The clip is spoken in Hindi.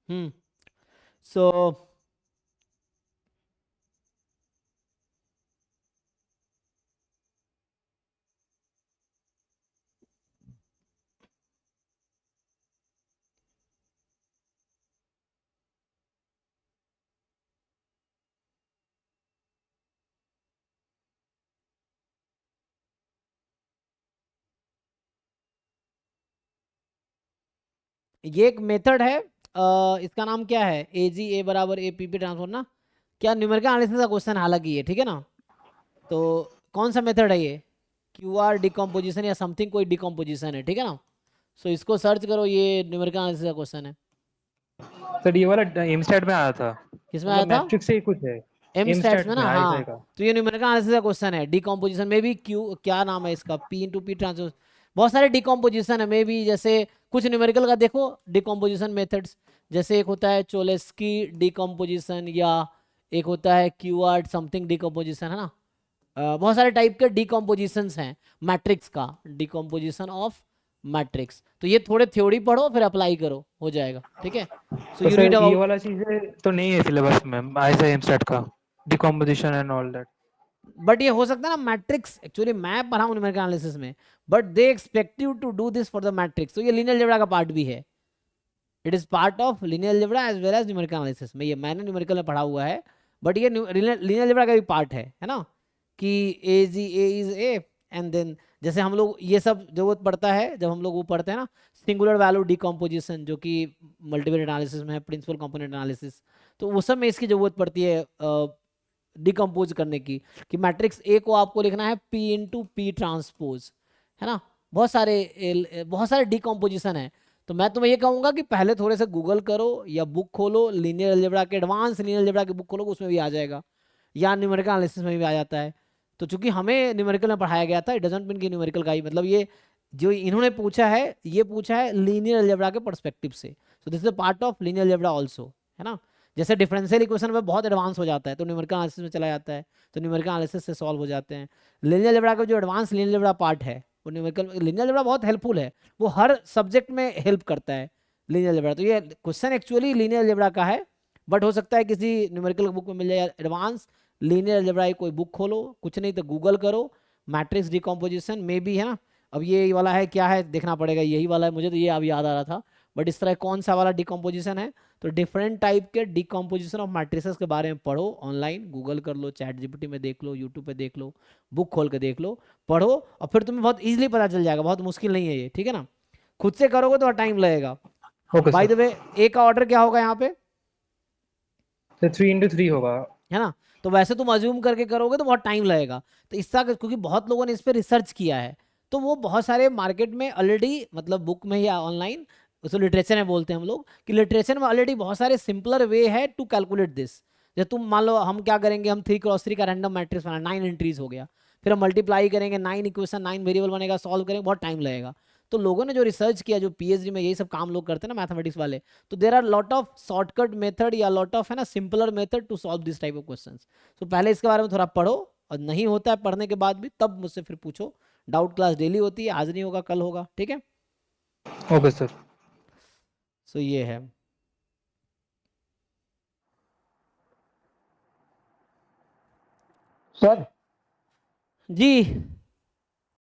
सो ये एक मेथड है, इसका नाम क्या है, ए जी ए बराबर ए पी पी ट्रांसफर ना, क्या न्यूमेरिकल एनालिसिस का क्वेश्चन हालांकि ये, ठीक है ना। तो कौन सा मेथड है ये, क्यू आर डिकम्पोजिशन या समथिंग कोई डिकम्पोजिशन है, ठीक है ना। सो इसको सर्च करो, ये न्यूमेरिकल एनालिसिस का क्वेश्चन है। सर ये वाला एमस्टैट में आया था, किस में आया मतलब था, मैट्रिक्स से ही कुछ है। एम स्टैट्स में एमस्टैट ना, में हाँ। आईएसआई का। तो ये न्यूमेरिकल एनालिसिस का क्वेश्चन है, डिकम्पोजिशन में भी क्यू, क्या नाम है इसका, पी इंटू पी ट्रांसपोज, बहुत सारे डिकम्पोजिशन है मे बी, जैसे कुछ न्यूमेरिकल का देखो डिकम्पोजिशन मेथड्स, जैसे एक होता है चोलेस्की डिकम्पोजिशन, या एक होता है क्यू आर समथिंग डिकम्पोजिशन, है ना। बहुत सारे टाइप के डिकम्पोजिशंस हैं मैट्रिक्स का, डिकम्पोजिशन ऑफ मैट्रिक्स। तो ये थोड़े थ्योरी पढ़ो फिर अप्लाई करो, हो जाएगा, ठीक है। सो तो यू रीड सर ये अबाउट, वाला चीजें तो नहीं है सिलेबस में, आईएसआई एमस्टैट का decomposition and all that. But ये हो सकता है ना मैट्रिक्स, एक्चुअली मैं पढ़ा हूं न्यूमेरिकल एनालिसिस में, but they expect you to do this for the matrix, तो ये लीनियर अलजेब्रा का पार्ट भी है, it is part of linear algebra as well as numerical analysis में, ये मैंने न्यूमेरिकल में पढ़ा हुआ है, बट ये लीनियर अलजेब्रा का भी पार्ट है ना, कि ए जी ए इज ए, एंड देन जैसे हम लोग ये सब जरूरत पड़ता है जब हम लोग वो पढ़ते हैं ना, सिंगुलर वैल्यू डिकम्पोजिशन जो कि मल्टीपल एनालिसिस में है, प्रिंसिपल कंपोनेंट एनालिसिस, तो वो सब में इसकी जरूरत पड़ती है डिकम्पोज करने की, कि मैट्रिक्स ए को आपको लिखना है पी इंटू पी ट्रांसपोज, है ना। बहुत सारे डिकम्पोजिशन है। तो मैं तुम्हें ये कहूंगा कि पहले थोड़े से गूगल करो या बुक खोलो, लीनियर अलजेब्रा के, एडवांस लीनियर अलजेब्रा की बुक खोलो, उसमें भी आ जाएगा, या न्यूमेरिकल एनालिसिस में भी आ जाता है। तो चूंकि हमें न्यूमेरिकल में पढ़ाया गया था, इट डजंट मीन कि न्यूमेरिकल का ही मतलब, ये जो इन्होंने पूछा है ये पूछा है लीनियर अलजेब्रा के पर्सपेक्टिव से, so this is part of linear algebra also, है ना। जैसे डिफरेंशियल इक्वेशन में बहुत एडवांस हो जाता है तो न्यूमेरिकल एनालिसिस में चला जाता है, तो न्यूमेरिकल एनालिसिस से सॉल्व हो जाते हैं। लीनियर अलजेब्रा का जो एडवांस लीनियर अलजेब्रा पार्ट है, वो न्यूमेरिकल, लीनियर अलजेब्रा बहुत हेल्पफुल है, वो हर सब्जेक्ट में हेल्प करता है लीनियर अलजेब्रा। तो ये क्वेश्चन एक्चुअली लीनियर अलजेब्रा का है, बट हो सकता है किसी न्यूमेरिकल बुक में मिल जाए एडवांस लीनियर अलजेब्रा की, कोई बुक खोलो, कुछ नहीं तो गूगल करो, मैट्रिक्स डिकम्पोजिशन में भी, है ना। अब ये वाला है क्या है देखना पड़ेगा, यही वाला है, मुझे तो ये अब याद आ रहा था, बट इस तरह कौन सा वाला डिकम्पोजिशन है। तो डिफरेंट टाइप के डिकम्पोजिशन ऑफ मैट्रिसेस के बारे में पढ़ो, ऑनलाइन गूगल कर लो, चैट जीपीटी में देख लो, यूट्यूब पे देख लो, बुक खोल के देख लो, पढ़ो, और फिर तुम्हें बहुत इजीली पता चल जाएगा, बहुत मुश्किल नहीं है ये, ठीक है ना। खुद से करोगे तो टाइम लगेगा। Okay by the sir. Way, A का ऑर्डर क्या होगा यहाँ पे, तो 3 into 3 होगा। है ना। तो वैसे तुम अज्यूम करके करोगे तो बहुत टाइम लगेगा, तो इसका क्योंकि बहुत लोगों ने इस पर रिसर्च किया है, तो वो बहुत सारे मार्केट में ऑलरेडी, मतलब बुक में या ऑनलाइन, उसको लिटरेचर में बोलते हैं हम लोग, कि लिटरेचर में ऑलरेडी बहुत सारे सिंपलर वे है टू कैलकुलेट दिस। जैसे तुम मान लो, हम क्या करेंगे, हम 3x3 का रैंडम मैट्रिक्स बना, 9 एंट्रीज हो गया, फिर हम मल्टीप्लाई करेंगे, 9 इक्वेशन, 9 वेरिएबल बनेगा, सॉल्व करेंगे, बहुत टाइम लगेगा। तो लोगों ने जो रिसर्च किया, जो पीएचडी में यही सब काम लोग करते हैं ना, मैथमेटिक्स वाले, तो there are lot of shortcut method या लॉट ऑफ, है ना, simpler method to solve this type of question. तो पहले इसके बारे में थोड़ा पढ़ो, और नहीं होता है पढ़ने के बाद भी तब मुझसे फिर पूछो। डाउट क्लास डेली होती है, आज नहीं होगा कल होगा, ठीक है। Okay sir. सो ये है सर जी।